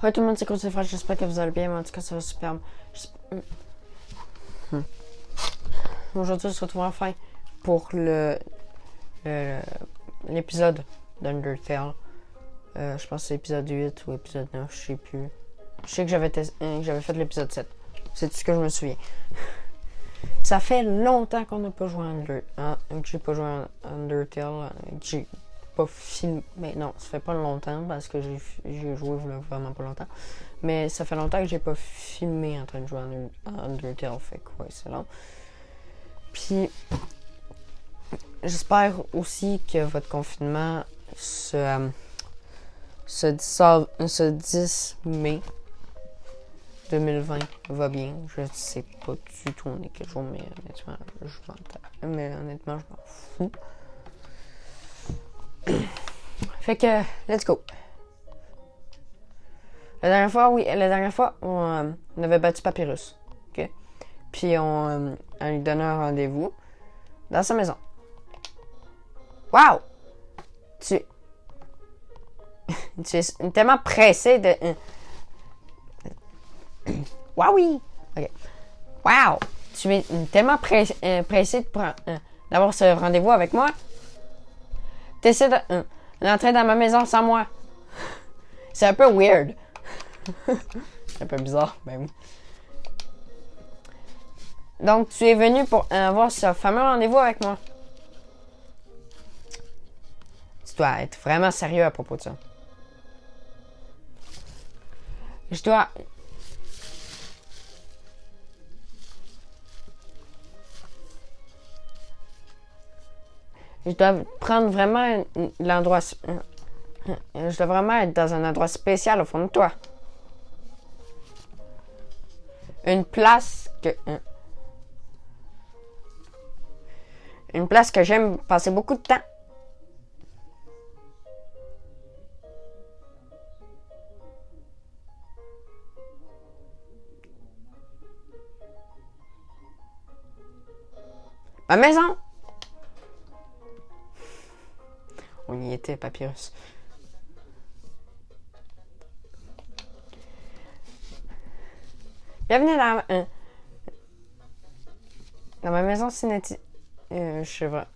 Hey tout le monde, c'est Coach Frère, j'espère que vous allez bien, mais en tout cas ça va superbe. Aujourd'hui, on se retrouve enfin pour l'épisode d'Undertale. Je pense que c'est l'épisode 8 ou l'épisode 9, je sais plus. Je sais que j'avais fait l'épisode 7. C'est tout ce que je me souviens. Ça fait longtemps qu'on n'a pas joué que j'ai pas joué à Undertale, que j'ai pas filmé. Mais non, ça fait pas longtemps parce que j'ai joué vraiment pas longtemps. Mais ça fait longtemps que j'ai pas filmé en train de jouer à Undertale, fait quoi, c'est long. Puis j'espère aussi que votre confinement ce 10 mai 2020 va bien. Je sais pas du tout on est quel jour, mais honnêtement, je m'en fous. Fait que, let's go. La dernière fois, on avait battu Papyrus. OK? Puis on lui donnait un rendez-vous dans sa maison. Wow! Tu es tellement pressé de... Wow, oui! OK. Wow! Tu es tellement pressé d'avoir ce rendez-vous avec moi. T'essaies d'entrer dans ma maison sans moi. C'est un peu weird. C'est un peu bizarre, ben oui. Donc, tu es venu pour avoir ce fameux rendez-vous avec moi. Tu dois être vraiment sérieux à propos de ça. Je dois prendre vraiment l'endroit... Je dois vraiment être dans un endroit spécial au fond de toi. Une place que j'aime passer beaucoup de temps. Ma maison. On y était, Papyrus. Bienvenue dans ma maison cinétique. Je sais pas.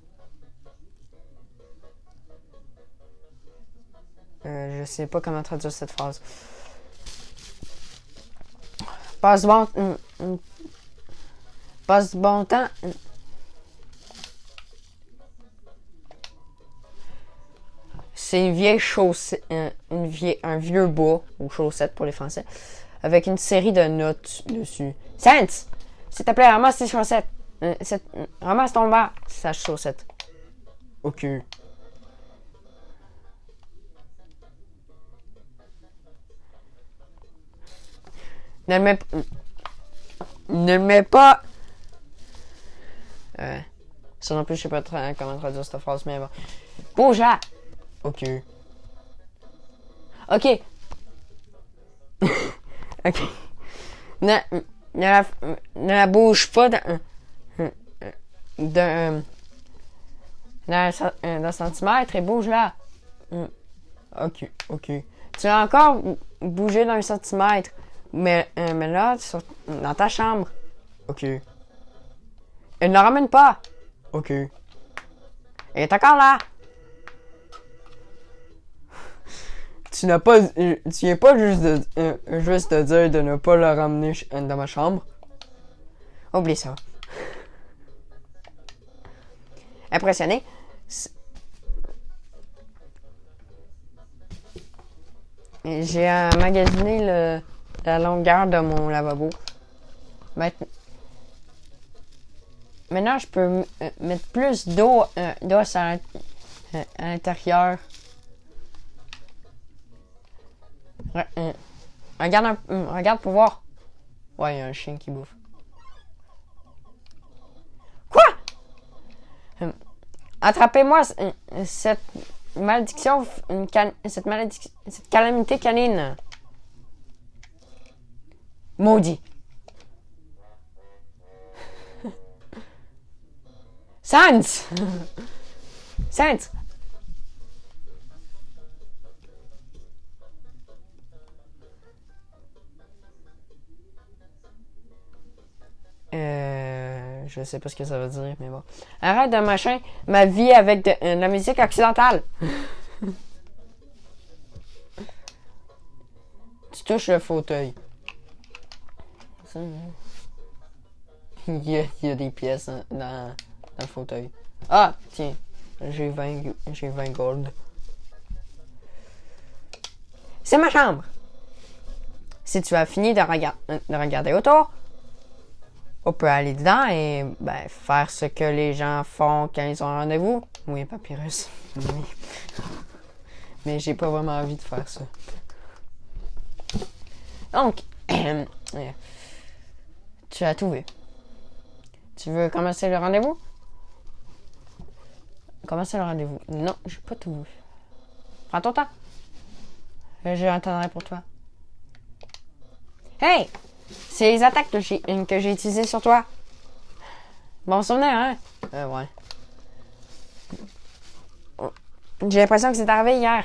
Je sais pas comment traduire cette phrase. Passe du bon temps. C'est une vieille chaussette, un vieux bois, ou chaussette pour les Français, avec une série de notes dessus. Sans! S'il te plaît, ramasse tes chaussettes. Ramasse ton verre. Sa chaussette. Ok. Ne le mets pas. Ça non plus, je sais pas comment traduire cette phrase, mais bon. Bouge là! Ok. Ok. Ok. Ne la bouge pas d'un centimètre et bouge là. Ok. Tu as encore bougé d'un centimètre, mais là, dans ta chambre. Ok. Elle ne la ramène pas. Ok. Elle est encore là. Tu viens pas juste de dire de ne pas la ramener dans ma chambre. Oublie ça. Impressionné? J'ai emmagasiné la longueur de mon lavabo. Maintenant, je peux mettre plus d'eau à l'intérieur. Regarde pour voir. Ouais, il y a un chien qui bouffe. Quoi? Attrapez-moi cette malédiction, cette calamité canine. Maudit. Sans! Je sais pas ce que ça veut dire, mais bon. Arrête de machin ma vie avec de la musique occidentale. Tu touches le fauteuil. Ça, il y a des pièces dans le fauteuil. Ah, tiens. J'ai 20 gold. C'est ma chambre. Si tu as fini de regarder autour, on peut aller dedans et faire ce que les gens font quand ils ont un rendez-vous. Oui, Papyrus. Oui. Mais j'ai pas vraiment envie de faire ça. Donc, tu as tout vu. Tu veux commencer le rendez-vous? Commencer le rendez-vous. Non, j'ai pas tout vu. Prends ton temps. Je attendrai pour toi. Hey! C'est les attaques que j'ai utilisées sur toi. Bon souvenir, hein? Ouais. J'ai l'impression que c'est arrivé hier.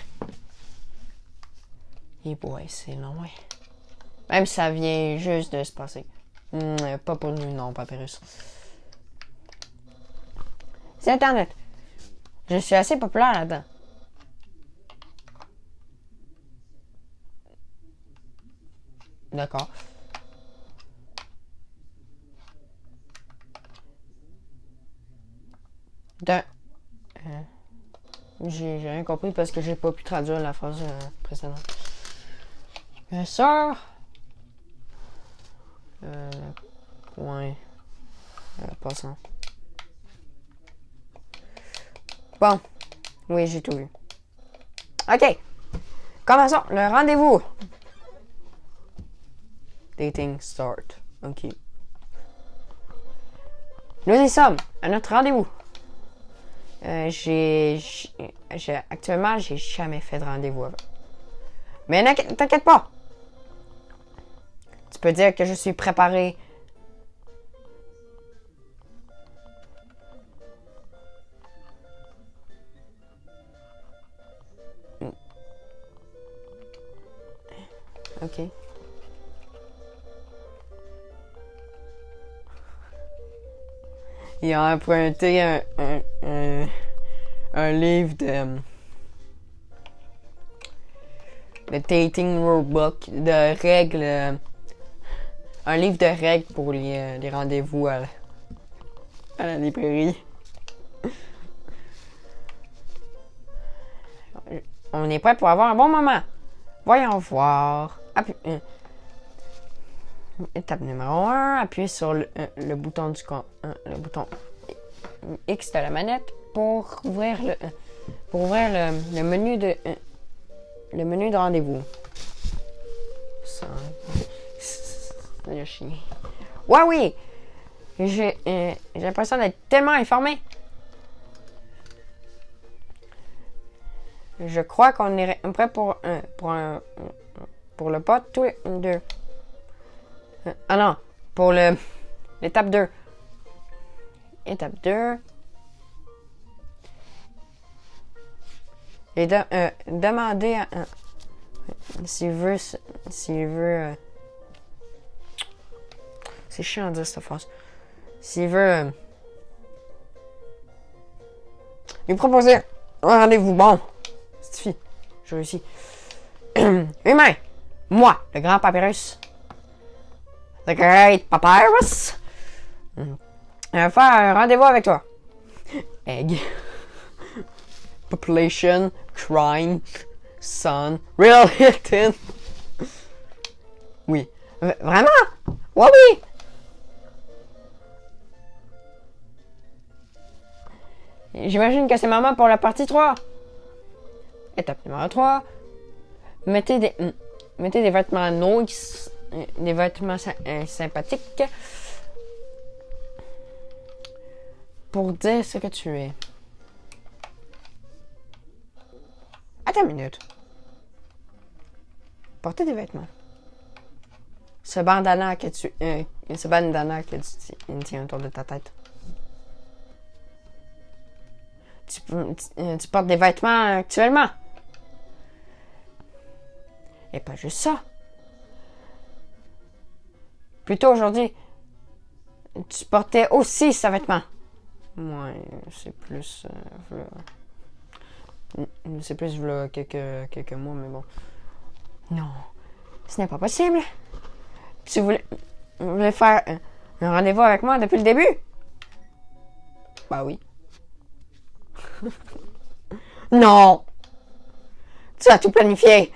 Et boy, c'est long, ouais. Même si ça vient juste de se passer. Pas pour nous, non, Papyrus. C'est Internet. Je suis assez populaire là-dedans. D'accord. J'ai rien compris parce que j'ai pas pu traduire la phrase précédente. Bien sûr. Point. Passant. Bon. Oui, j'ai tout vu. OK. Commençons le rendez-vous. Dating start. OK. Nous y sommes à notre rendez-vous. Actuellement, j'ai jamais fait de rendez-vous avant. Mais t'inquiète pas. Tu peux dire que je suis préparé. OK. Il a emprunté un livre de dating rulebook, de règles. Un livre de règles pour les rendez-vous à la librairie. On est prêt pour avoir un bon moment. Voyons voir. Étape numéro 1, appuyez sur le bouton le bouton X de la manette pour ouvrir le menu de rendez-vous. Ça, le chien. Ouais, oui. J'ai l'impression d'être tellement informé. Je crois qu'on est prêt pour le pas tous les deux. Ah non, pour l'étape 2. Étape 2. Et demander à s'il veut c'est chiant de dire cette phrase. S'il veut lui proposer un rendez-vous. Bon, c'est suffit. Je réussis. Humain, moi, le grand Papyrus. The Great Papyrus. Faire un rendez-vous avec toi. Egg. Population, crime, sun, real Hilton. Oui. Vraiment? Ouais, oui. J'imagine que c'est maman pour la partie 3. Étape numéro 3. Mettez des vêtements nice, des vêtements sympathiques pour dire ce que tu es. Attends une minute. Portez des vêtements. Ce bandana que tu tiens autour de ta tête. Tu portes des vêtements actuellement. Et pas juste ça. Plutôt aujourd'hui, Tu portais aussi ce vêtement. Ouais, c'est plus... c'est plus v'là quelques mois, mais bon. Non, ce n'est pas possible. Tu voulais faire un rendez-vous avec moi depuis le début? Bah oui. Non! Tu as tout planifié.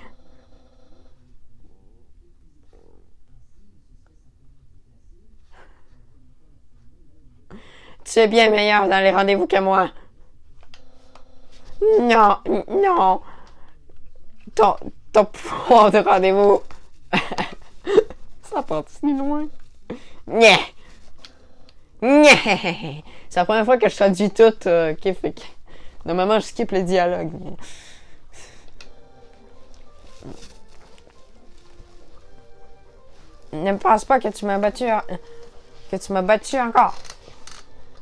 Tu es bien meilleur dans les rendez-vous que moi. Non, non. Ton pouvoir de rendez-vous. Ça part si loin. Nyeh. Nyeh. C'est la première fois que je traduis tout. Ok, fait que... Normalement, je skip le dialogue. Ne pense pas que tu m'as battu... Que tu m'as battu encore.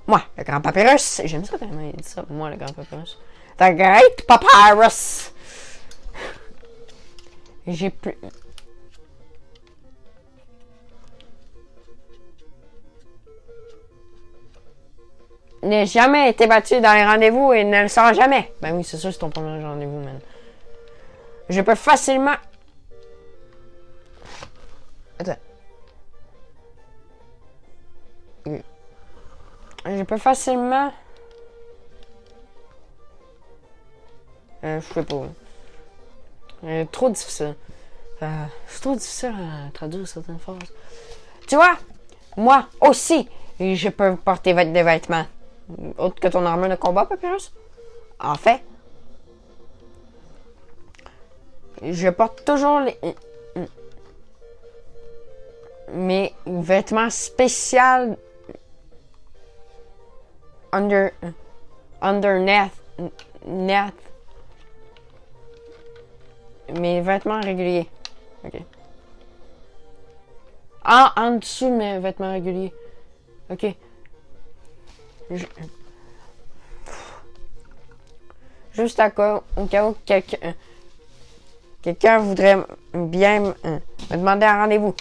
Moi, le grand papyrus. J'aime ça quand même, il dit ça. Moi, le grand papyrus. The Great Papyrus. J'ai plus... N'ai jamais été battu dans les rendez-vous et ne le sera jamais. Ben oui, c'est sûr, c'est ton premier rendez-vous, man. Je peux facilement... Attends. Je peux facilement... je sais pas. Trop difficile. C'est trop difficile à traduire certaines phrases. Tu vois, moi aussi, je peux porter des vêtements. Autre que ton armure de combat, Papyrus. En fait, je porte toujours mes vêtements spéciaux underneath. Mes vêtements réguliers. Ok. Ah, en dessous de mes vêtements réguliers. Ok. Juste au cas où quelqu'un voudrait bien me demander un rendez-vous.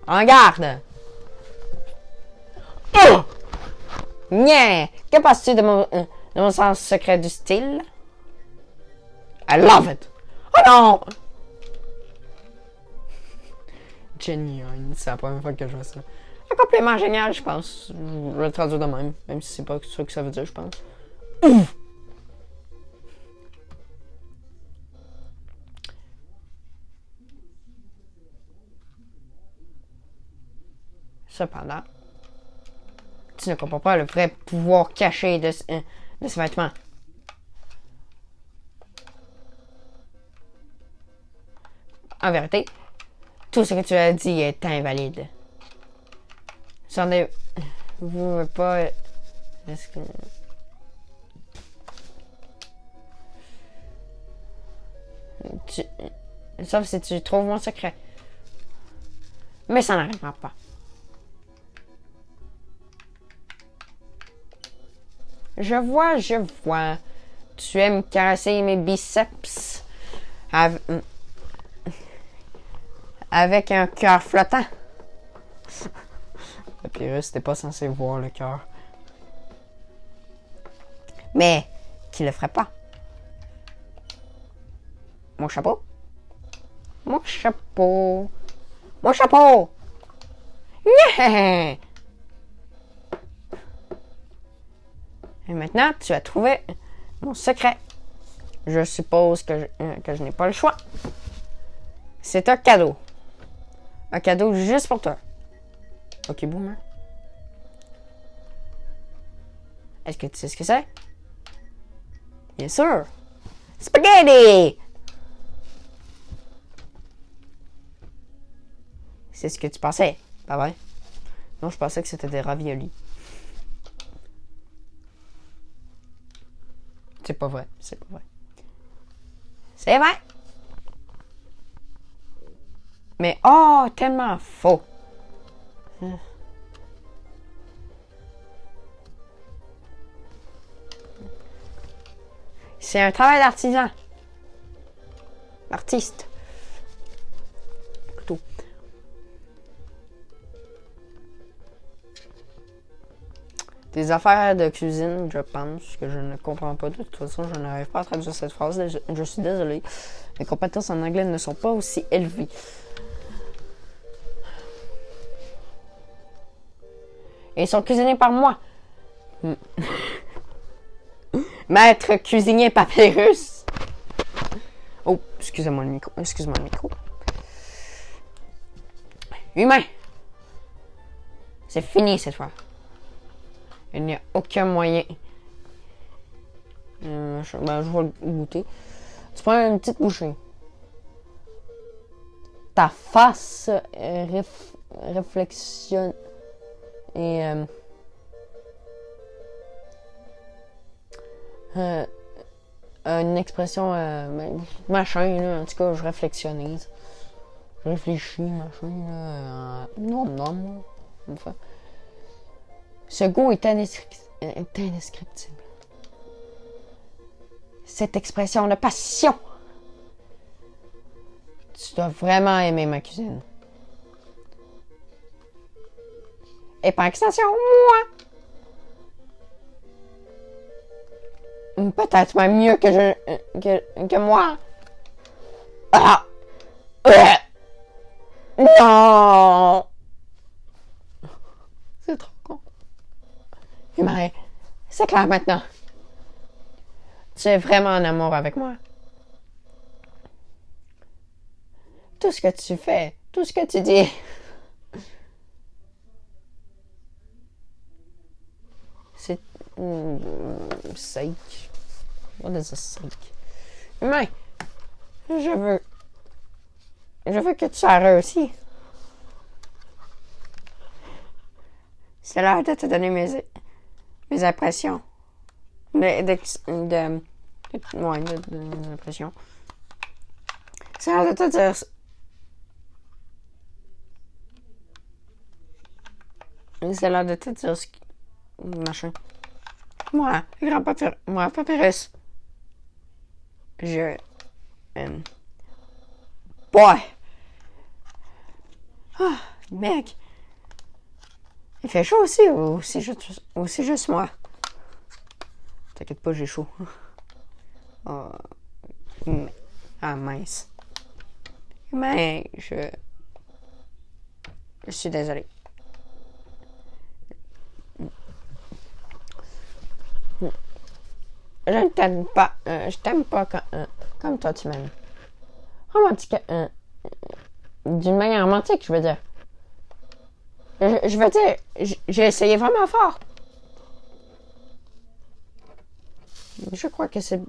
En garde! Oh! Nya! Que penses-tu de mon sens secret du style? I love it! Oh non! Génial, c'est la première fois que je vois ça. Un complément génial, je pense. Je vais le traduire de même, même si c'est pas ce que ça veut dire, je pense. Ouf! Cependant, tu ne comprends pas le vrai pouvoir caché de ce vêtement. En vérité, tout ce que tu as dit est invalide. C'en est... Vous ne pas... Est-ce que... Sauf si tu trouves mon secret. Mais ça n'arrivera pas. Je vois. Tu aimes caresser mes biceps avec un cœur flottant. Papyrus, t'es pas censé voir le cœur. Mais qui le ferait pas? Mon chapeau? Mon chapeau! Mon chapeau! Yeah! Et maintenant, tu as trouvé mon secret. Je suppose que je n'ai pas le choix. C'est un cadeau. Un cadeau juste pour toi. Ok, boomer. Est-ce que tu sais ce que c'est? Bien sûr. Spaghetti! C'est ce que tu pensais, pas vrai? Non, je pensais que c'était des raviolis. C'est pas vrai, c'est pas vrai. C'est vrai! Mais oh, tellement faux! C'est un travail d'artisan. Artiste. Plutôt. Des affaires de cuisine, je pense, que je ne comprends pas. De toute façon, je n'arrive pas à traduire cette phrase. Je suis désolée. Mes compétences en anglais ne sont pas aussi élevées. Et ils sont cuisinés par moi. Maître cuisinier papyrus. Oh, excusez-moi le micro. Excuse-moi le micro. Humain. C'est fini cette fois. Il n'y a aucun moyen. Je vais le goûter. Tu prends une petite bouchée. Ta face réflexionne et une expression machin là, en tout cas je réflexionise. Je réfléchis, machin là. Non. Enfin. Ce goût est indescriptible. Cette expression de passion. Tu dois vraiment aimer ma cuisine. Et par extension, moi. Peut-être même mieux que moi. Ah! Non! C'est trop con. Humain, c'est clair maintenant. Tu es vraiment en amour avec moi. Tout ce que tu fais, tout ce que tu dis. C'est... sake. What is a sake? Humain, je veux que tu sois heureux aussi. C'est l'heure de te donner mes impressions. Mes impressions. C'est l'heure de te dire... C'est l'heure de te dire ce qui... Machin. Moi, papyrus. Boy. Ah, mec. Il fait chaud aussi, ou c'est juste moi? T'inquiète pas, j'ai chaud. Mince. Mais je suis désolée. Je ne t'aime pas. Je t'aime pas comme toi tu m'aimes. Romantique. D'une manière romantique, je veux dire. Je veux dire, j'ai essayé vraiment fort. Je crois que c'est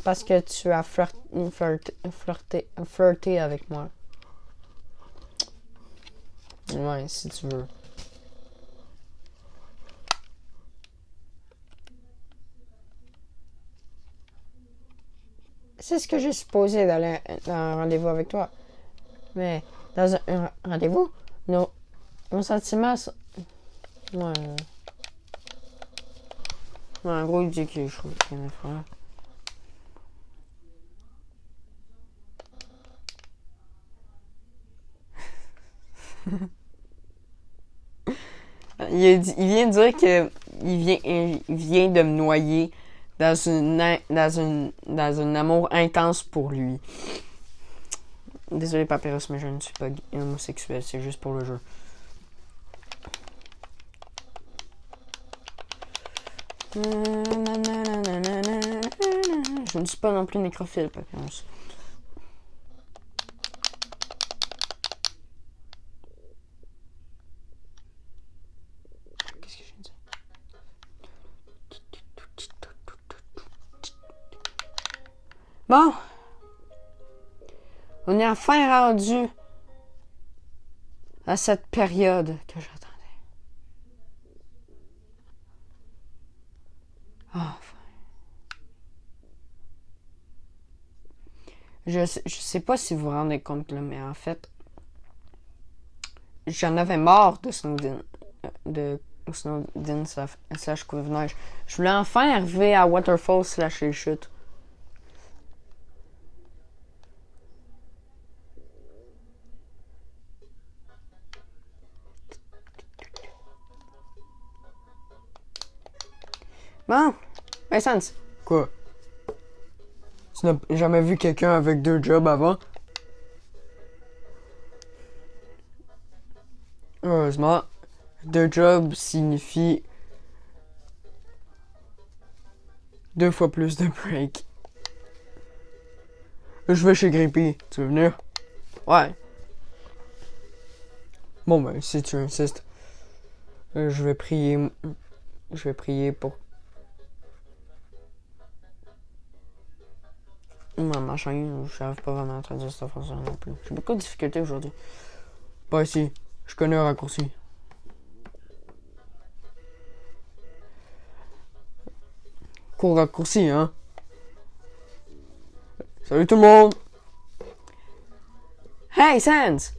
parce que tu as flirté avec moi. Ouais, si tu veux. C'est ce que j'ai supposé d'aller dans un rendez-vous avec toi. Mais dans un rendez-vous, nos sentiments sont... Ouais. En gros, il dit qu'il est chaud. Il vient de dire que il vient de me noyer dans un amour intense pour lui. Désolé Papyrus, mais je ne suis pas homosexuel, c'est juste pour le jeu. Je ne suis pas non plus nécrophile, Papyrus. Qu'est-ce que je viens de dire? Bon. On est enfin rendu à cette période que j'attendais. Enfin. Je sais pas si vous vous rendez compte, là, mais en fait, j'en avais marre de Snowden. De Snowden slash Couve-Neige. Je voulais enfin arriver à Waterfall slash les chutes. Bon, Essence. Quoi? Tu n'as jamais vu quelqu'un avec 2 jobs avant? Heureusement, 2 jobs signifie 2 fois plus de break. Je vais chez Grippy. Tu veux venir? Ouais. Bon ben, si tu insistes. Je vais prier. Je vais prier pour... Ma chaîne, je n'arrive pas vraiment à traduire cette phrase non plus. J'ai beaucoup de difficultés aujourd'hui. Pas ici. Je connais un raccourci. Court raccourci, hein? Salut tout le monde! Hey, Sans!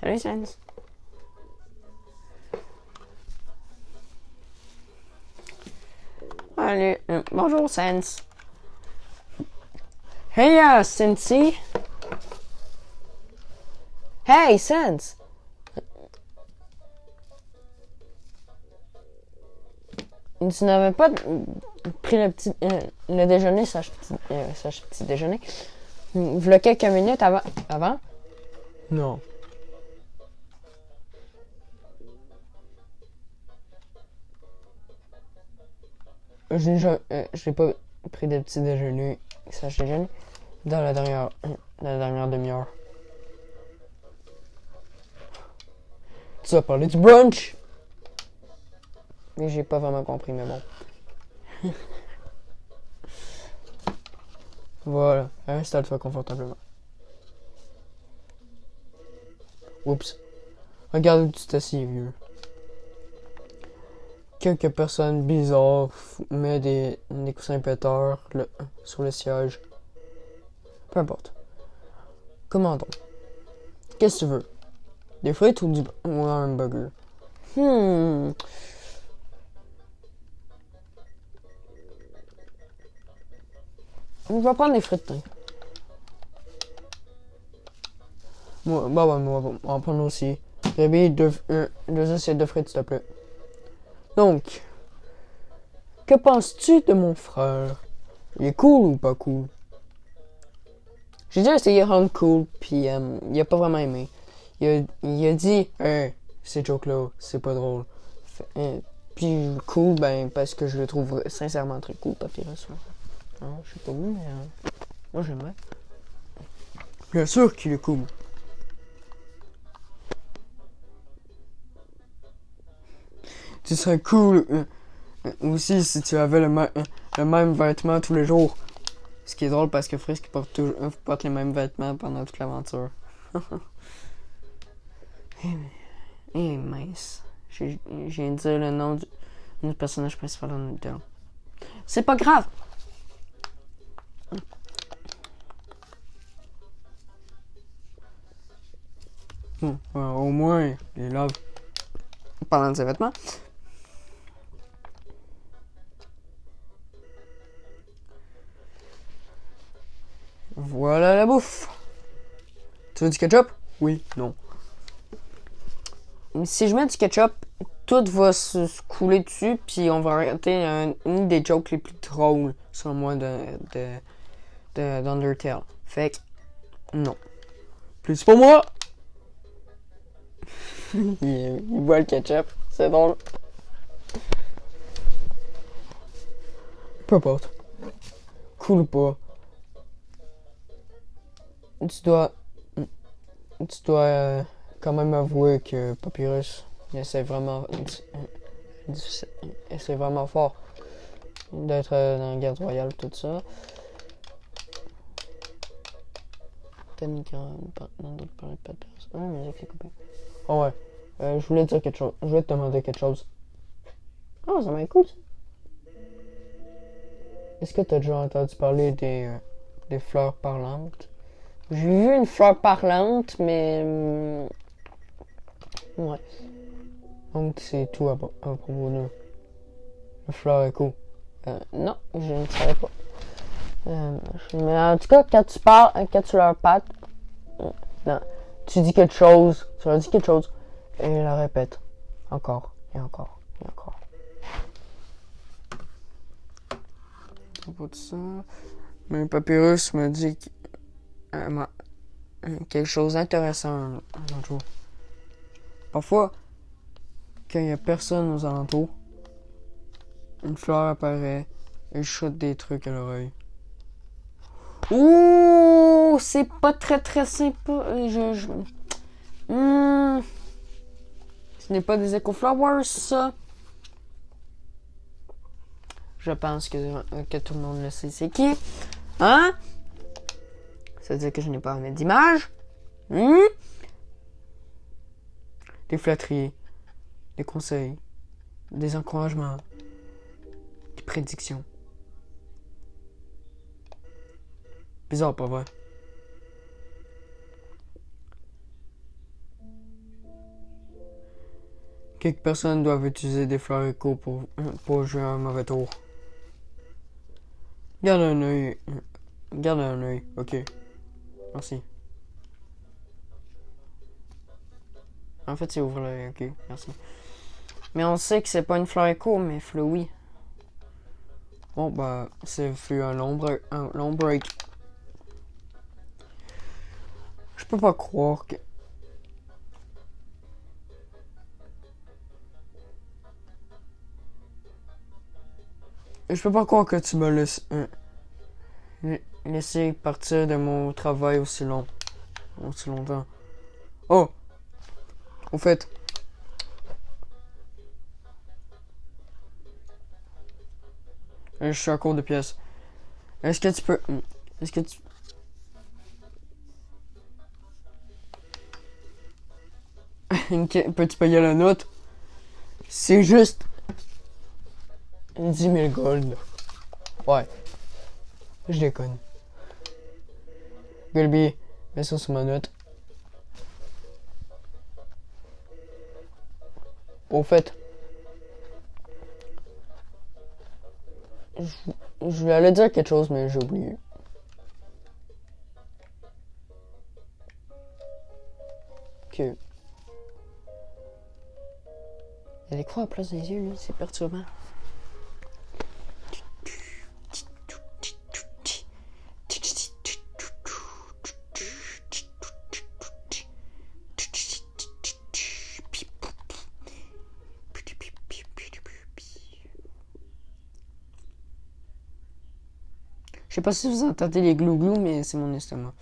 Salut, Sans. Allez, bonjour, Sans. Hey, Cincy. Hey, Sans. Tu n'avais pas pris le déjeuner, sage petit déjeuner, v'là quelques minutes avant? Non. J'ai pas pris de petit déjeuner, sage déjeuner, dans la dernière demi-heure. Tu as parlé du brunch? Mais j'ai pas vraiment compris, mais bon. Voilà, installe-toi confortablement. Oups. Regarde où tu t'assis, vieux. Quelques personnes bizarres mettent des coussins péteurs sur le siège. Peu importe. Commandons. Qu'est-ce que tu veux? Des frites ou un hamburger? Je vais prendre des frites. Moi, on va prendre aussi. Réveille deux assiettes de frites, s'il te plaît. Donc, que penses-tu de mon frère? Il est cool ou pas cool? J'ai déjà essayé de rendre cool, puis il a pas vraiment aimé. Il a dit, ces jokes-là, c'est pas drôle. Puis cool, ben, parce que je le trouve sincèrement très cool, Papyrus. Je sais pas vous, mais moi j'aimerais. Bien sûr qu'il est cool. Tu serais cool aussi si tu avais le même vêtement tous les jours. Ce qui est drôle parce que Frisk porte les mêmes vêtements pendant toute l'aventure. Mince. J'ai dit le nom du personnage principal en même temps. C'est pas grave! Au moins, les lave. Parlant de ses vêtements. Voilà la bouffe. Tu veux du ketchup? Oui, non. Si je mets du ketchup, tout va se couler dessus, puis on va arrêter une des jokes les plus drôles, selon moi, d'Undertale. Fait que, non. Plus pour moi! il boit le ketchup, c'est drôle. Peu importe. Cool ou pas. Tu dois quand même avouer que Papyrus essaie vraiment fort d'être dans la garde royale, tout ça. T'as mis dans d'autres parler de Papyrus. Ah, mais j'ai coupé. Oh ouais. Je voulais dire quelque chose. Je voulais te demander quelque chose. Oh, ça m'a été cool, ça. Est-ce que t'as déjà entendu parler des fleurs parlantes? J'ai vu une fleur parlante, mais... ouais. Donc c'est tout à propos de la fleur est cool. Non, je ne savais pas. Mais en tout cas, quand tu leur parles, non, tu dis quelque chose, tu leur dis quelque chose, et ils la répètent encore, et encore, et encore. propos de ça. Mais Papyrus me dit quelque chose d'intéressant un autre jour. Parfois, quand il n'y a personne aux alentours, une fleur apparaît et chute des trucs à l'oreille. Ouh, c'est pas très très sympa. Ce n'est pas des Echo Flowers, ça. Je pense que tout le monde le sait c'est qui. Hein? Ça veut dire que je n'ai pas à mettre d'image. Des flatteries, des conseils, des encouragements, des prédictions. Bizarre, pas vrai? Quelques personnes doivent utiliser des fleurs écho pour jouer un mauvais tour. Garde un œil. Garde un œil, ok. Merci. En fait, c'est ouvre l'œil, ok, merci. Mais on sait que c'est pas une fleur écho, mais oui. Bon, bah, c'est fut un long break. Je peux pas croire que... Je peux pas croire que tu me laisses... laisser partir de mon travail aussi longtemps. Oh! Au fait... Je suis à court de pièces. Est-ce que tu peux... Est-ce que tu... Peux-tu payer la note? C'est juste... 10 000 gold. Ouais. Je déconne. Gulby, mets ça sur ma note. Au fait... Je voulais aller dire quelque chose, mais j'ai oublié. Ok. Il y a des croix à place des yeux, lui, c'est perturbant. Je sais pas si vous entendez les glou-glou, mais c'est mon estomac.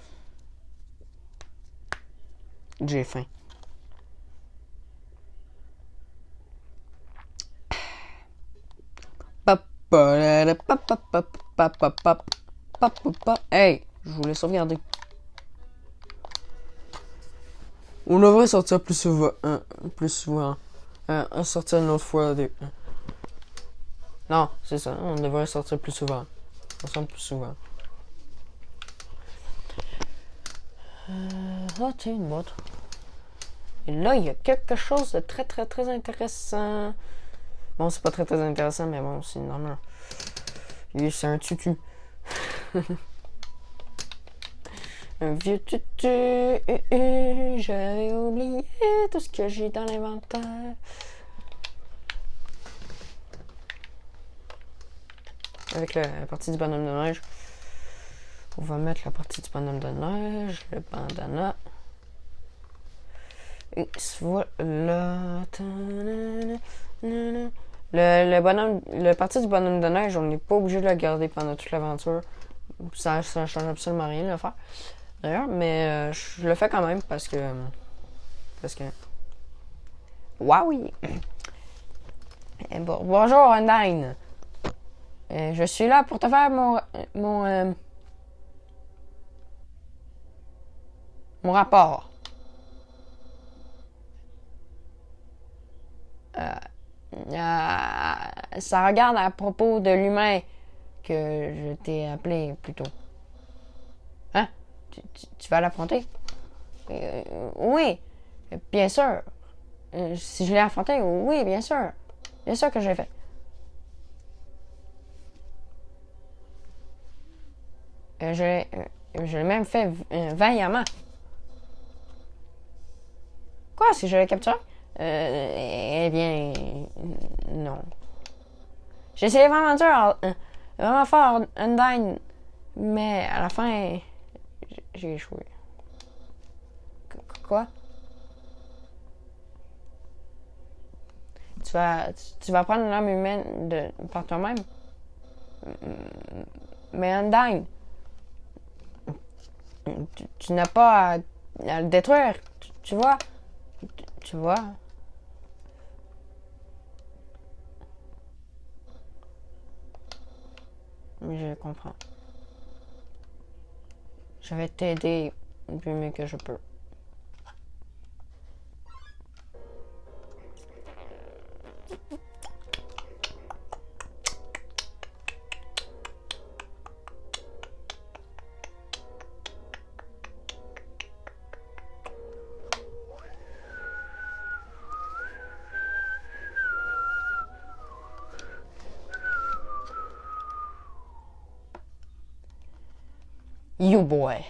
J'ai faim. Hey, je voulais sauvegarder. On devrait sortir plus souvent. Sortir une autre fois. Non, c'est ça. On devrait sortir plus souvent. Ensemble plus souvent. Tiens, une boîte. Et là, il y a quelque chose de très très très intéressant. Bon, c'est pas très très intéressant, mais bon, c'est normal. C'est un tutu. Un vieux tutu. J'avais oublié tout ce que j'ai dans l'inventaire. Avec la partie du bonhomme de neige. On va mettre la partie du bonhomme de neige. Le bandana. Et voilà. Le partie du bonhomme de neige, on n'est pas obligé de le garder pendant toute l'aventure. Ça change absolument rien de le faire. D'ailleurs, mais je le fais quand même parce que. Waouh! Oui. Bonjour, Undyne. Je suis là pour te faire mon rapport. Ça regarde à propos de l'humain que je t'ai appelé plus tôt. Hein? Tu vas l'affronter? Oui, bien sûr. Si je l'ai affronté, oui, bien sûr. Bien sûr que je l'ai fait. Je l'ai même fait vaillamment. Quoi, si je l'ai capturé? Eh bien, non. J'ai essayé vraiment dur vraiment fort, Undyne. Mais à la fin, j'ai échoué. Quoi? Tu vas prendre l'âme humaine par toi-même? Mais Undyne, tu n'as pas à le détruire, tu vois? Tu vois? Mais je comprends. Je vais t'aider du mieux que je peux. You boy.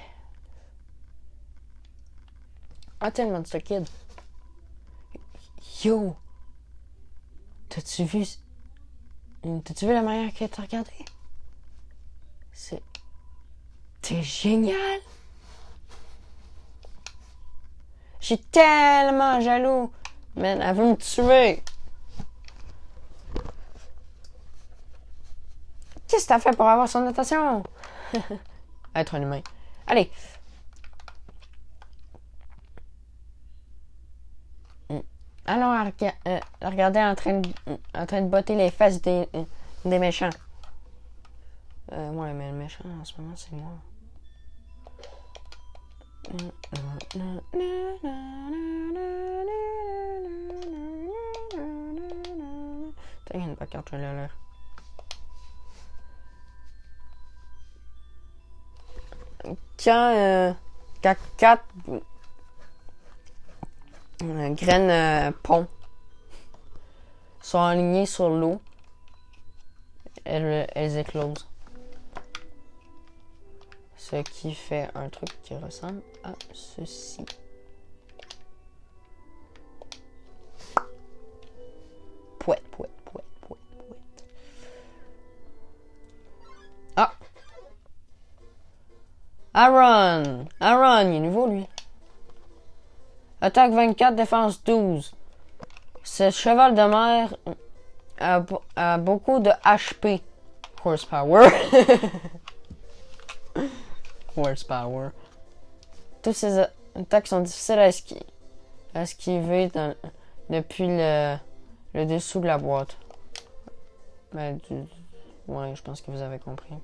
Ah, t'es le Monster Kid. Yo. T'as-tu vu la manière qu'elle t'a regardé? T'es génial. Je suis tellement jaloux. Man, elle veut me tuer. Qu'est-ce que t'as fait pour avoir son attention? Être un humain. Allez. Allons la regarder en train de botter les fesses des méchants. Ouais, mais le méchant en ce moment, c'est moi. T'as une pancarte, je l'ai l'air. Quand 4 graines pont sont alignées sur l'eau, elles éclosent. Ce qui fait un truc qui ressemble à ceci. Pouette, pouette, pouette, pouette, pouette. Ah! Aaron, il est nouveau, lui. Attaque 24, défense 12. Ce cheval de mer a beaucoup de HP. Horsepower. Horsepower. Tous ces attaques sont difficiles à esquiver depuis le dessous de la boîte. Ouais, je pense que vous avez compris.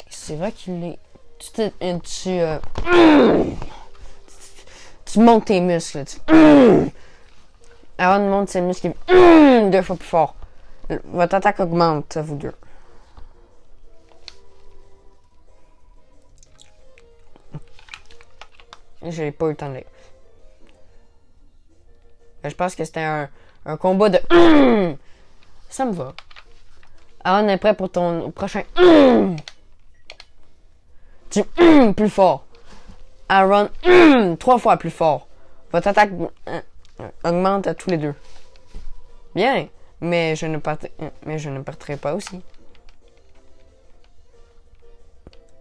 C'est vrai qu'il est... Tu montes tes muscles. Aaron monte ses muscles 2 fois plus fort. Votre attaque augmente, vous deux. J'ai pas eu le temps de lire. Je pense que c'était un combat de... Ça me va. Aaron est prêt pour ton prochain... Tu plus fort. Aaron 3 fois plus fort. Votre attaque augmente à tous les deux. Bien, mais je ne partirai pas aussi.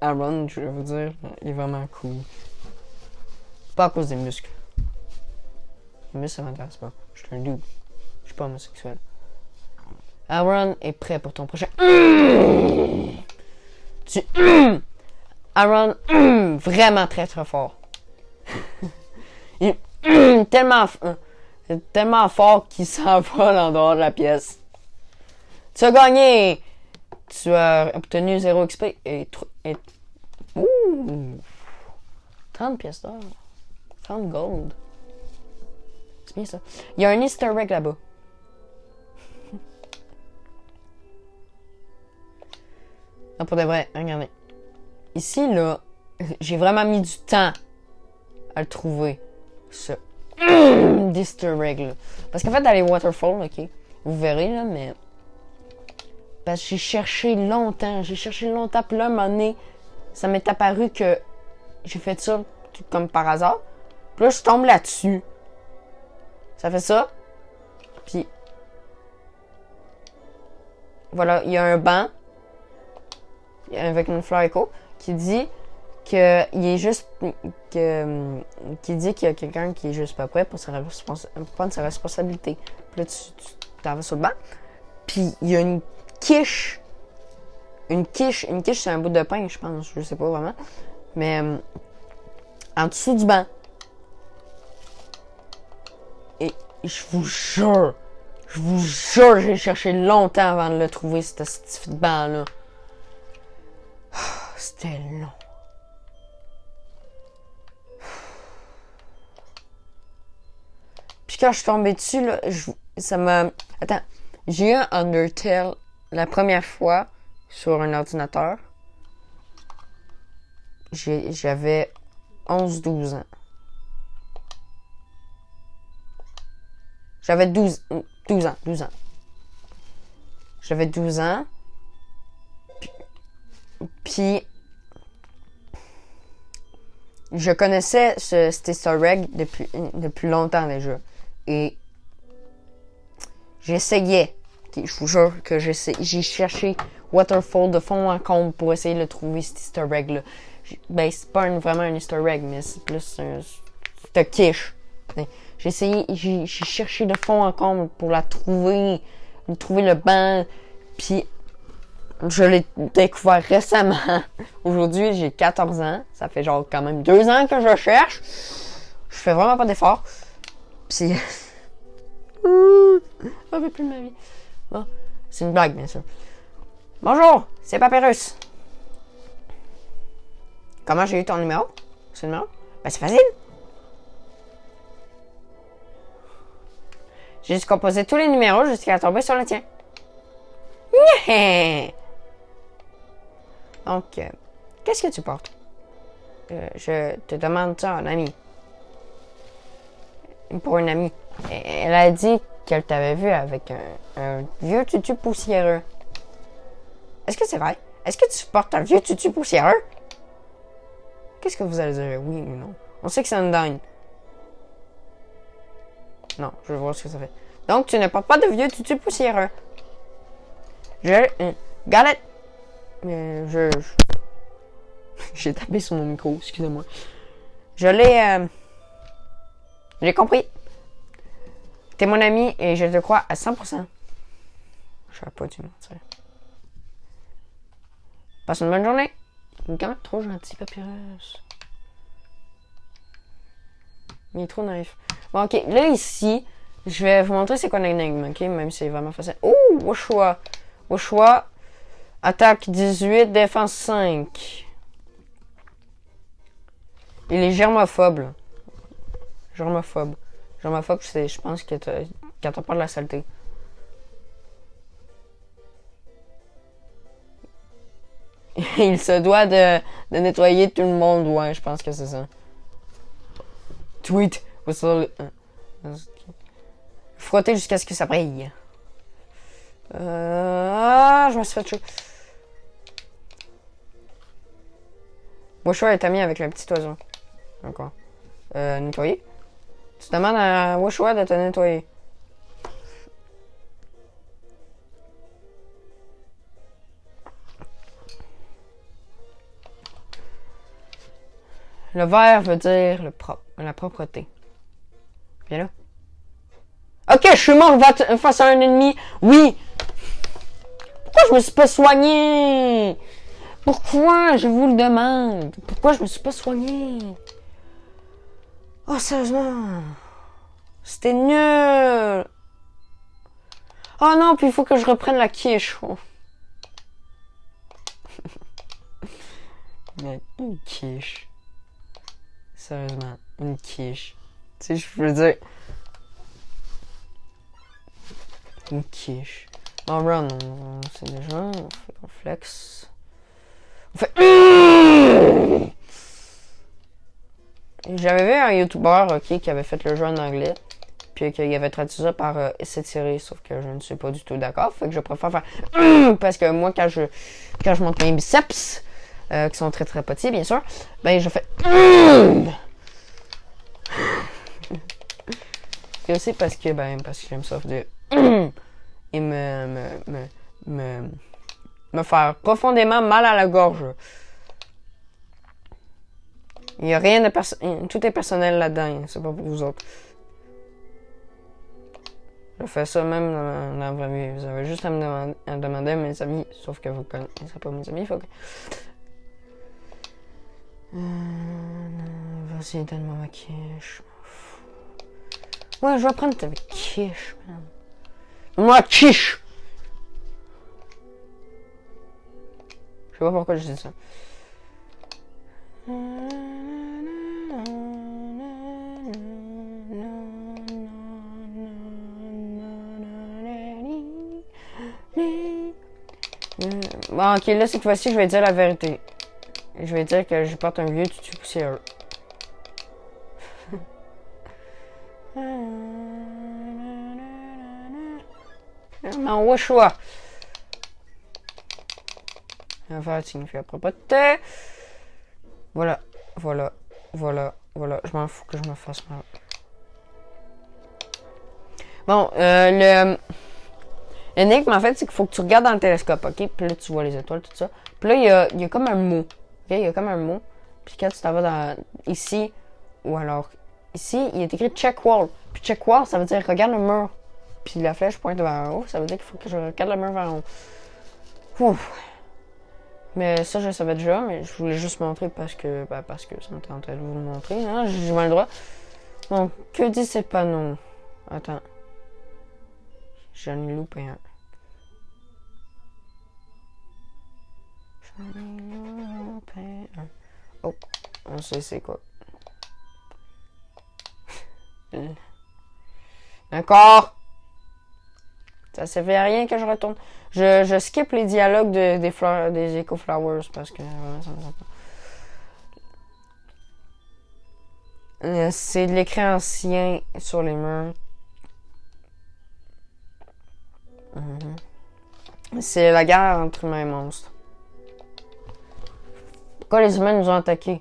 Aaron, je vais vous dire, il est vraiment cool. Pas à cause des muscles. Les muscles, ça m'intéresse pas. Je suis un dude. Je suis pas homosexuel. Aaron est prêt pour ton prochain... Tu... Aaron, vraiment très très fort. Il est tellement fort qu'il s'envole en dehors de la pièce. Tu as gagné. Tu as obtenu 0 XP et 30 pièces d'or. 30 gold. C'est bien ça. Il y a un easter egg là-bas. Non, pour de vrai, regardez. Ici, là, j'ai vraiment mis du temps à le trouver. Ce easter egg, là. Parce qu'en fait, dans les waterfalls, ok, vous verrez, là, mais... Parce que j'ai cherché longtemps. Puis là, à un moment donné, ça m'est apparu que j'ai fait ça tout comme par hasard. Puis là, je tombe là-dessus. Ça fait ça. Puis... voilà, il y a un banc avec une fleur écho qui dit que il est juste qui dit qu'il y a quelqu'un qui est juste pas prêt pour prendre sa responsabilité. Puis là, tu t'en vas sur le banc. Puis il y a une quiche. Une quiche, c'est un bout de pain, je pense. Je sais pas vraiment. Mais en dessous du banc. Et je vous jure, j'ai cherché longtemps avant de le trouver, ce petit banc-là. C'était long. Puis quand je suis tombée dessus, là, ça m'a... Attends, j'ai eu un Undertale la première fois sur un ordinateur. J'avais 11-12 ans. J'avais 12 ans. J'avais 12 ans. Puis je connaissais cet easter egg depuis longtemps déjà. Et j'essayais. Je vous jure que j'ai cherché Waterfall de fond en comble pour essayer de trouver cet easter egg-là. Ben, c'est pas vraiment un easter egg, mais c'est plus un quiche. J'ai cherché de fond en comble pour trouver le banc. Puis je l'ai découvert récemment. Aujourd'hui, j'ai 14 ans. Ça fait genre quand même 2 ans que je cherche. Je fais vraiment pas d'efforts. Puis ça fait plus de ma vie. Bon, c'est une blague, bien sûr. Bonjour, c'est Papyrus. Comment j'ai eu ton numéro? C'est le numéro? Ben, c'est facile. J'ai juste composé tous les numéros jusqu'à tomber sur le tien. Donc, qu'est-ce que tu portes? Je te demande ça, un ami. Pour une amie. Elle a dit qu'elle t'avait vu avec un vieux tutu poussiéreux. Est-ce que c'est vrai? Est-ce que tu portes un vieux tutu poussiéreux? Qu'est-ce que vous allez dire? Oui ou non? On sait que c'est une dingue. Non, je vais voir ce que ça fait. Donc, tu ne portes pas de vieux tutu poussiéreux. Galette! J'ai tapé sur mon micro, excusez-moi. J'ai compris. T'es mon ami et je te crois à 100%. Je n'aurais pas dû mentir. Passe une bonne journée. Il est quand même trop gentil, Papyrus. Il est trop naïf. Bon, ok. Là, ici, je vais vous montrer c'est quoi l'énigme, ok? Même si c'est vraiment facile. Oh, au choix. Attaque 18, défense 5. Il est germophobe, là. Germophobe, c'est, je pense, quand t'as peur de la saleté. Il se doit de nettoyer tout le monde, ouais, je pense que c'est ça. Tweet. Frotter jusqu'à ce que ça brille. Je me suis fait chaud. Washua est ami avec le petit oiseau. Encore. Nettoyer. Tu demandes à Washua de te nettoyer. Le vert veut dire la propreté. Viens là. Ok, je suis mort face à un ennemi. Oui. Pourquoi je me suis pas soigné? Pourquoi? Je vous le demande. Pourquoi je me suis pas soigné? Oh, sérieusement. C'était nul. Oh non, puis il faut que je reprenne la quiche. Une quiche. Sérieusement, une quiche. Tu sais, je veux dire... Une quiche. On run, on sait déjà, on flex. On fait... J'avais vu un YouTuber, ok, qui avait fait le jeu en anglais. Puis qu'il avait traduit ça par s'étirer, sauf que je ne suis pas du tout d'accord. Fait que je préfère faire... Parce que moi, quand je monte mes biceps... qui sont très très petits, bien sûr, ben je fais... Et aussi parce que j'aime ça dire... Et me me faire profondément mal à la gorge. Il n'y a rien de tout est personnel là-dedans, c'est pas pour vous autres. Je fais ça même dans la vraie vie. Vous avez juste à me demander à mes amis, sauf que vous connaissez pas mes amis, faut que... Vas-y, donne-moi ma quiche. Ouais, je vais prendre ta quiche, man. Moi, quiche! Je sais pas pourquoi je dis ça. Bon, ok, là, cette fois-ci, je vais dire la vérité. Je vais dire que je porte un vieux tutu poussiéreux. Mon choix. On va signifier après pas de thé. Voilà. Je m'en fous que je me fasse mal. Bon, l'énigme, en fait, c'est qu'il faut que tu regardes dans le télescope, ok? Puis là, tu vois les étoiles, tout ça. Puis là, il y a comme un mot. Ok? Il y a comme un mot. Puis quand tu t'en vas dans ici, ou alors ici, il est écrit check wall. Puis check wall, ça veut dire regarde le mur. Puis la flèche pointe vers en haut, ça veut dire qu'il faut que je regarde le mur vers en haut. Ouf. Mais ça, je le savais déjà, mais je voulais juste montrer parce que ça me tentait de vous le montrer. Hein? J'ai mal le droit. Bon, que dit ces panneaux? Attends. J'en ai loupé un. Oh, on sait c'est quoi. D'accord. Ça servait à rien que je retourne. Je skip les dialogues des Eco Flowers parce que vraiment ça me sent pas. C'est de l'écrit ancien sur les murs. C'est la guerre entre humains et monstres. Pourquoi les humains nous ont attaqués?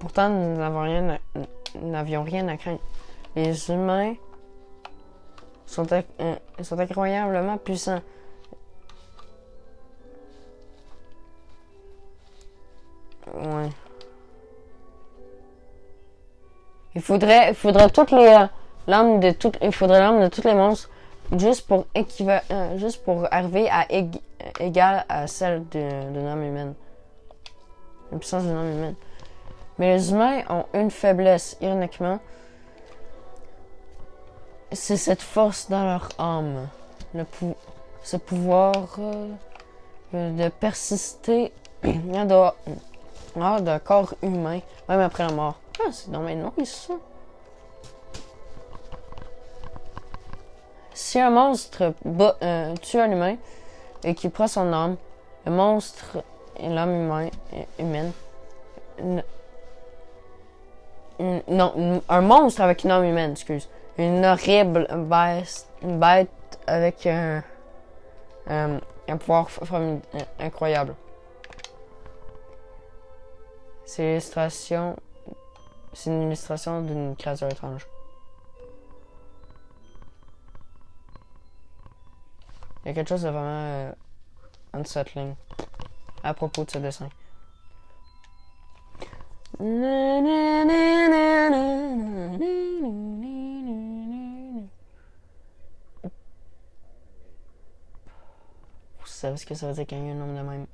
Pourtant, nous n'avions rien à craindre. Les humains sont incroyablement puissants. Ouais. Il faudrait toutes les l'âme de toutes les monstres juste pour arriver à égal à celle d'une âme humaine. La puissance d'une âme humaine. Mais les humains ont une faiblesse, ironiquement. C'est cette force dans leur âme. Ce pouvoir de persister d'un corps humain, même après la mort. Ah, c'est dans mes noms, ça. Si un monstre tue un humain et qu'il prend son âme, le monstre et l'âme humaine. Non, un monstre avec une âme humaine, excuse. Une horrible bête avec un pouvoir incroyable. C'est une illustration d'une créature étrange. Il y a quelque chose de vraiment unsettling à propos de ce dessin. Vous savez ce que ça veut dire quand il y a un nombre de même.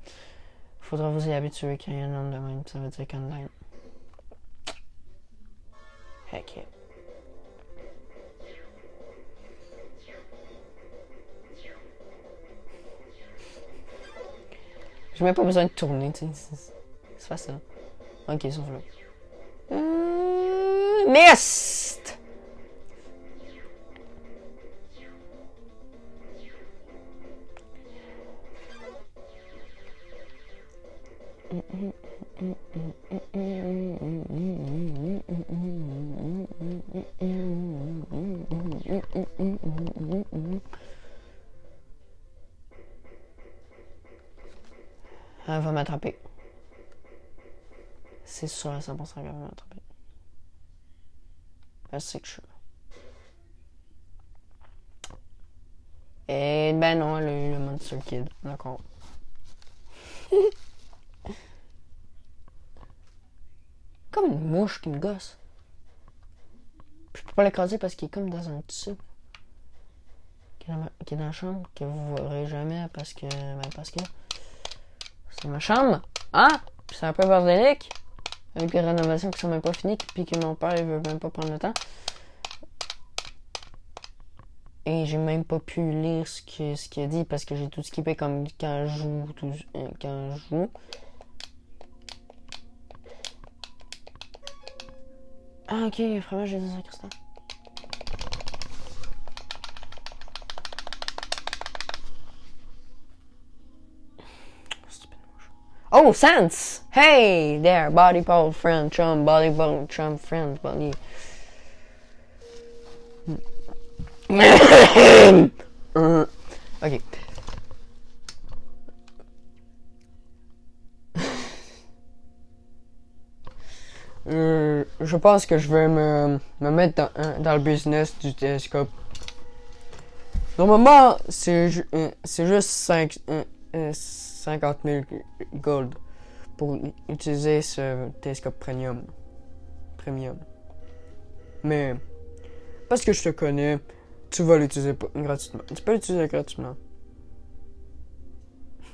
Faudra vous y habituer quand il y a un nombre de même. Ça veut dire qu'online. Heck yeah. J'ai même pas besoin de tourner, tu sais. C'est facile. Ok, sauf là. Mist! Elle va m'attraper. C'est sûr à 100% qu'elle va m'attraper. Elle sait que je suis là. Et ben non, elle a eu le Monster Kid. D'accord. Comme une mouche qui me gosse. Je peux pas l'écraser parce qu'il est comme dans un tube. Qui est dans la chambre, que vous verrez jamais parce que c'est ma chambre. Ah! C'est un peu bordélique. Avec les rénovations qui sont même pas finies, puis que mon père il veut même pas prendre le temps. Et j'ai même pas pu lire ce qu'il a dit parce que j'ai tout skippé comme quand je joue. Ah ok, vraiment j'ai dit ça, Christophe. Oh, Sans! Hey there, body pole friend, chum, body bone, chum, friend, body. Ok. Je pense que je vais me mettre dans le business du télescope. Normalement, c'est juste 50 000 gold pour utiliser ce télescope premium. Mais, parce que je te connais, tu vas l'utiliser gratuitement. Tu peux l'utiliser gratuitement.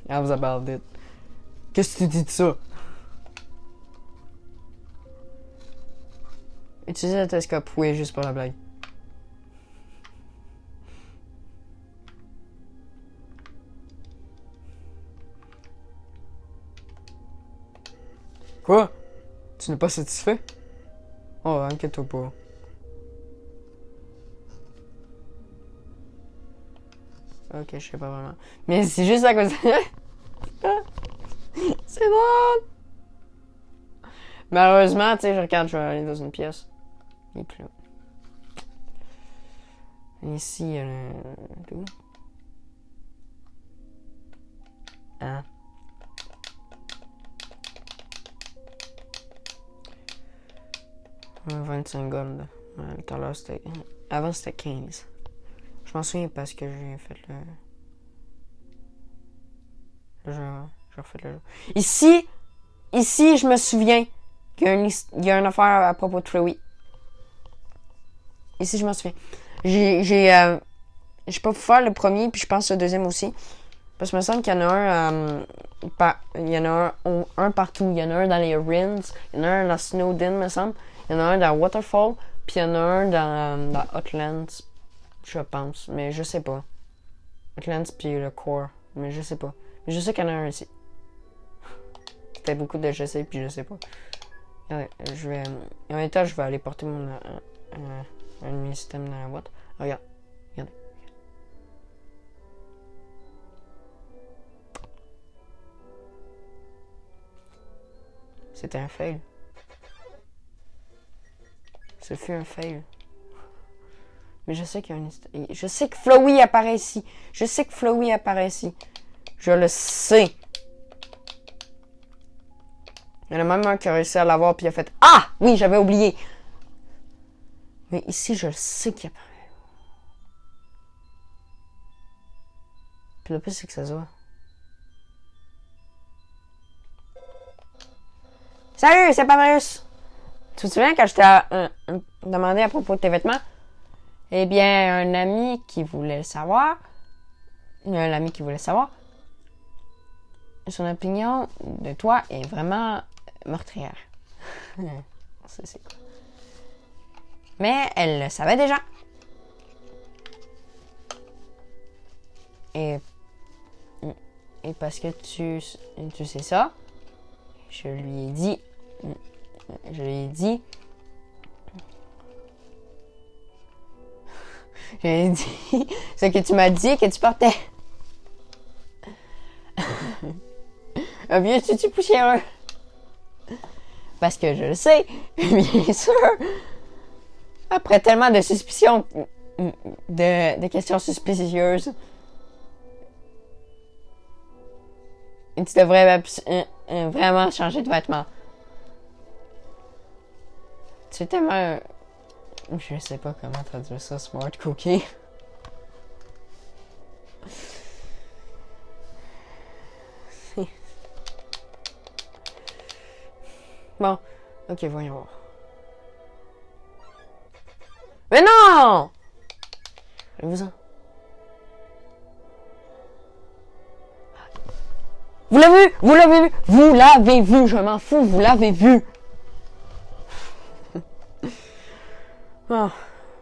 How's about it? Qu'est-ce que tu dis de ça? Utiliser le télescope, oui, juste pour la blague. Quoi? Tu n'es pas satisfait? Oh, inquiète-toi pas. Ok, je sais pas vraiment. Mais c'est juste à cause de... C'est bon! Malheureusement, tu sais, je regarde, je vais aller dans une pièce. Il est plus là. Ici, il y a le... Tout. Hein? « 25 gold. Tout à l'heure, c'était... Avant, c'était 15. Je m'en souviens parce que j'ai fait le jeu. J'ai refait le jeu. Ici, je me souviens qu'il y a une affaire à propos de Chloé. Ici, je m'en souviens. J'ai pas pu faire le premier, puis je pense le deuxième aussi. Parce que il me semble qu'il y en a il y en a un partout. Il y en a un dans les Rins, il y en a un dans Snowden, me semble. Il y en a un dans Waterfall, puis il y en a un dans Hotlands, je pense. Mais je sais pas. Hotlands puis le Core, mais je sais pas. Mais je sais qu'il y en a un ici. C'était beaucoup de je sais puis je sais pas. Ouais, en même temps, je vais aller porter un de mes systèmes dans la boîte. Regarde. Regardez. C'était un fail. Ce fut un fail. Mais je sais qu'il y a une... Je sais que Flowey apparaît ici. Je le sais. Il y en a même un qui a réussi à l'avoir puis il a fait « Ah! Oui, j'avais oublié! » Mais ici, je le sais qu'il apparaît. Puis le plus, c'est que ça se voit. Salut, c'est Pamarus! Tu te souviens quand je t'ai demandé à propos de tes vêtements? Eh bien, un ami qui voulait le savoir, son opinion de toi est vraiment meurtrière. C'est quoi. Mais elle le savait déjà. Et parce que tu sais ça, je lui ai dit ce que tu m'as dit que tu portais. Un vieux tutu poussiéreux. Parce que je le sais, bien sûr. Après tellement de suspicions, de questions suspicieuses. Tu devrais vraiment changer de vêtements. Tu es tellement... Je sais pas comment traduire ça, smart cookie. Bon, ok, voyons voir. Mais non! Allez-vous-en. Vous l'avez vu! Vous l'avez vu! Vous l'avez vu! Je m'en fous, vous l'avez vu! Oh.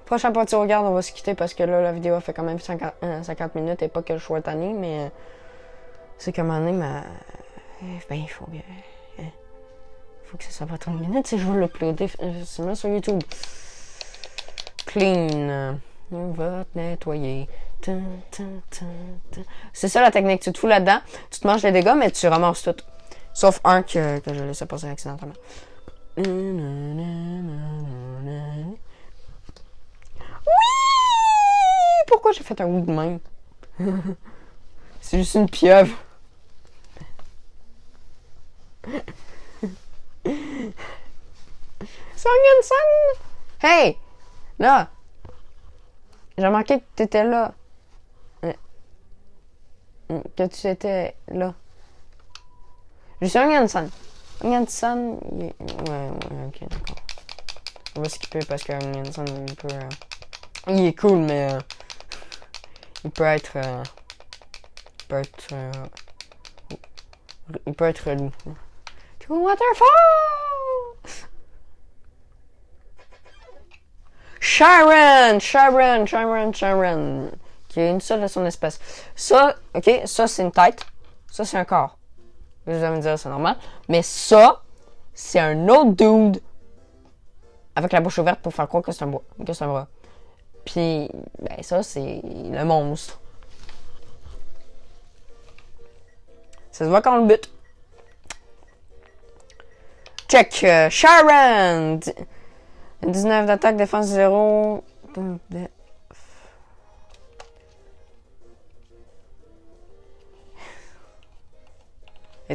Prochain point tu regardes, on va se quitter parce que là, la vidéo fait quand même 50 minutes et pas que je sois tanné, mais c'est qu'à un moment donné, ben, il faut que ça soit pas 30 minutes si je veux l'uploader facilement sur YouTube. Clean. On va te nettoyer. C'est ça la technique. Tu te fous là-dedans, tu te manges les dégâts, mais tu ramasses tout. Sauf un que je laissais passer accidentellement. Oui! Pourquoi j'ai fait un oui de même? C'est juste une pieuvre. Sang! Hey! Là! J'ai remarqué que t'étais là. Que tu étais là. Je suis Onion-san. Onion-san, ouais, ok, d'accord. On va skipper parce que Onion-san, il peut... il est cool, mais... il peut être... il peut être relou. To waterfall! Sharon! Qui est une seule de son espèce. Ça, ok, ça c'est une tête. Ça c'est un corps. Vous allez me dire, c'est normal. Mais ça, c'est un autre dude avec la bouche ouverte pour faire croire que c'est un bras. Puis, ben ça, c'est le monstre. Ça se voit quand on le bute. Check. Sharon! 19 d'attaque, défense 0. Elle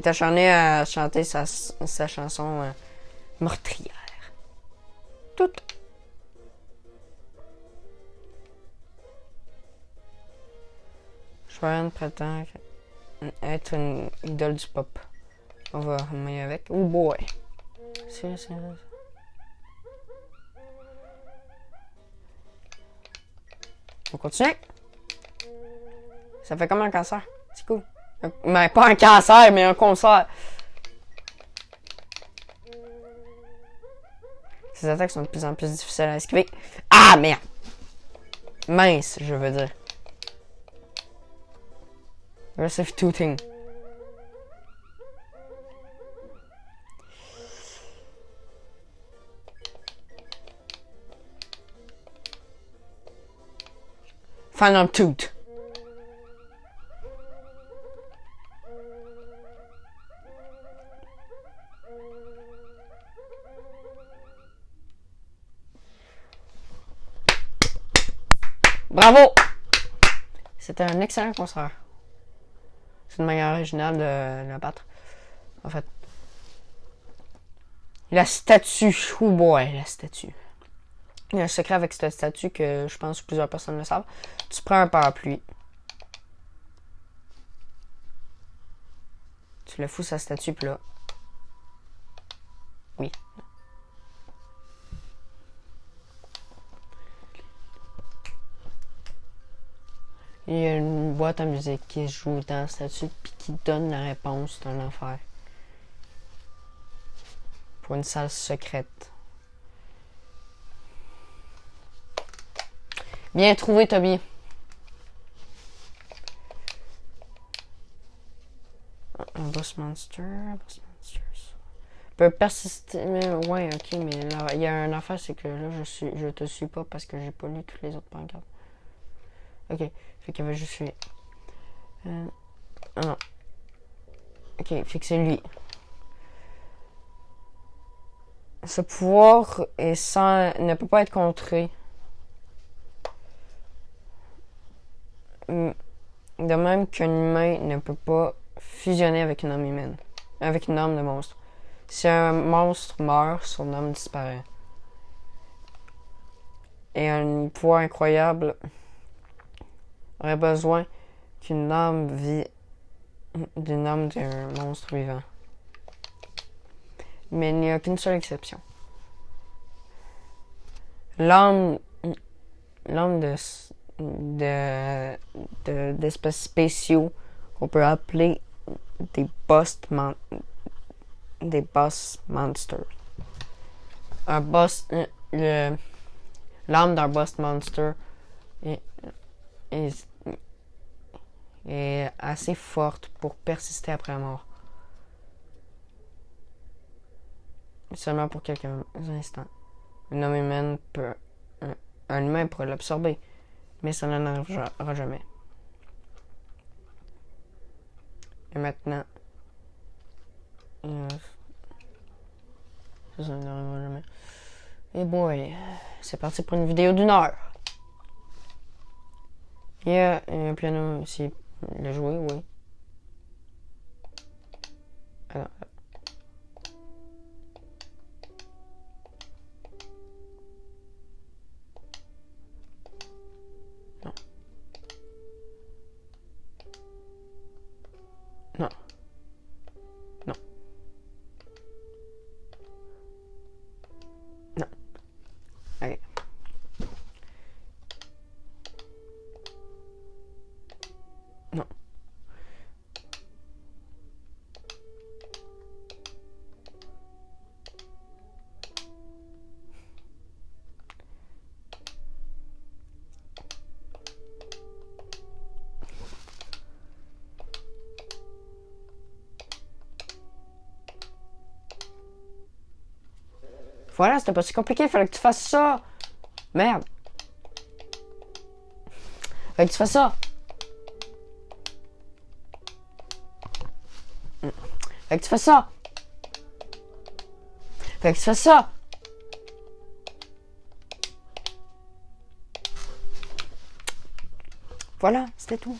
est acharnée à chanter sa chanson meurtrière. Toute. Sharon prétend être une idole du pop. On va remettre avec. Oh boy. C'est. On continue. Ça fait comme un cancer. C'est cool. Mais pas un cancer, mais un concert. Ces attaques sont de plus en plus difficiles à esquiver. Ah, merde! Mince, je veux dire. Aggressive tooting. Final Tooth. Bravo! C'était un excellent concert. C'est une manière originale de le battre. En fait. La statue. Oh boy, la statue. Il y a un secret avec cette statue que je pense que plusieurs personnes le savent. Tu prends un parapluie. Tu le fous sa statue, puis là. Oui. Il y a une boîte à musique qui se joue dans la statue puis qui donne la réponse d'un enfer. Pour une salle secrète. Bien trouvé, Toby. Un boss monster. Peut persister. Mais ouais, ok, mais là, il y a un affaire, c'est que là, je te suis pas parce que j'ai pas lu toutes les autres pancartes. Ok, fait qu'il va juste suivre. Ah non. Ok, fait que c'est lui. Ce pouvoir ne peut pas être contré. De même qu'un humain ne peut pas fusionner avec une âme humaine. Avec une âme de monstre. Si un monstre meurt, son âme disparaît. Et un pouvoir incroyable aurait besoin qu'une âme vit d'une âme d'un monstre vivant. Mais il n'y a qu'une seule exception. L'âme d'espèces spéciaux qu'on peut appeler des boss monsters. L'âme d'un boss monster est assez forte pour persister après la mort. Seulement pour quelques instants. Un humain pourrait l'absorber, mais ça n'en arrivera jamais. Et maintenant, ça n'arrivera jamais. Et boy, c'est parti pour une vidéo d'1 heure. Il y a un piano ici. Le jouer, oui. Alors. Non. Non. Non. Non. Allez. Non. Voilà, c'était pas si compliqué, il fallait que tu fasses ça. Merde. Fallait que tu fasses ça. Fallait que tu fasses ça. Fallait que tu fasses ça. Voilà, c'était tout.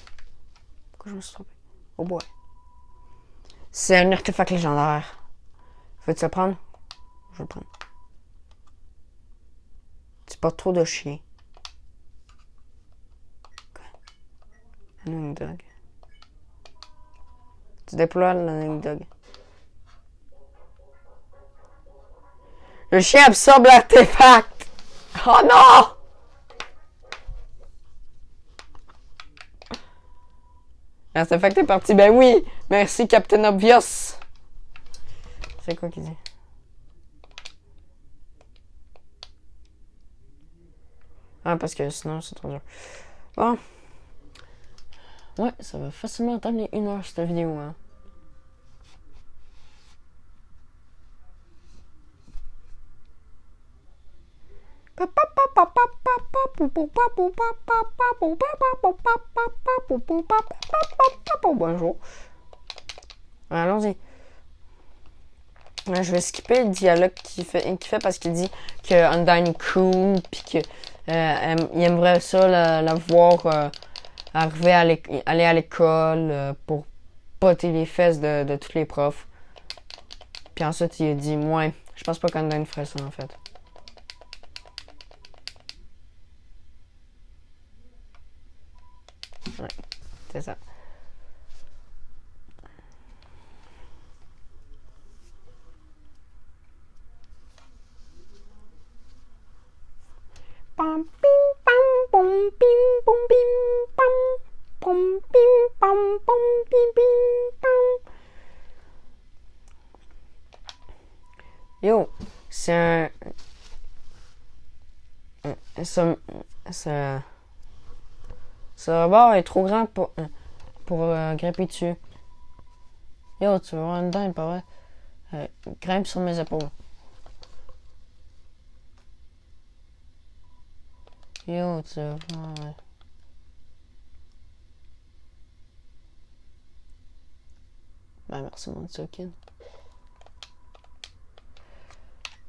Pourquoi je me suis trompé? Oh boy. C'est un artefact légendaire. Veux-tu le prendre? Je vais le prendre. C'est pas trop de chien. Annoying dog. Tu déploies l'annoying dog. Le chien absorbe l'artefact! Oh non! L'artefact est parti. Ben oui! Merci, Captain Obvious! C'est quoi qu'il dit? Ah, parce que sinon, c'est trop dur. Bon. Ouais, ça va facilement atteindre les 1 heure, cette vidéo, hein. Bonjour. Allons-y. Je vais skipper le dialogue qu'il fait parce qu'il dit que Undyne est cool puis que il aimerait ça la voir aller à l'école pour poter les fesses de tous les profs. Puis ensuite il a dit ouais, je pense pas qu'Undyne ferait ça en fait. Ouais, c'est ça. Pam pim pam pom pim pom pim pam pom pim pam pom pim pim pam. Yo, c'est ce rebord est trop grand pour grimper dessus. Yo, tu veux voir une dinde, pas vrai? Grimpe sur mes épaules. Yo, tu veux voir... Ben, merci, mon Tsukin.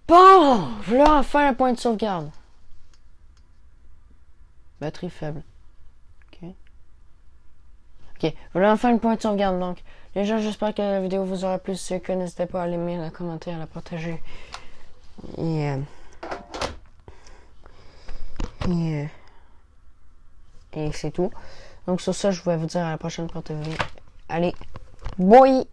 Bon! Je voulais enfin un point de sauvegarde. Batterie faible. Ok, voilà enfin une point de sauvegarde donc. Les gens, j'espère que la vidéo vous aura plu. Si c'est le cas, n'hésitez pas à l'aimer, à la commenter, à la partager. Et c'est tout. Donc sur ça, je vais vous dire à la prochaine pour TV. Allez, bye!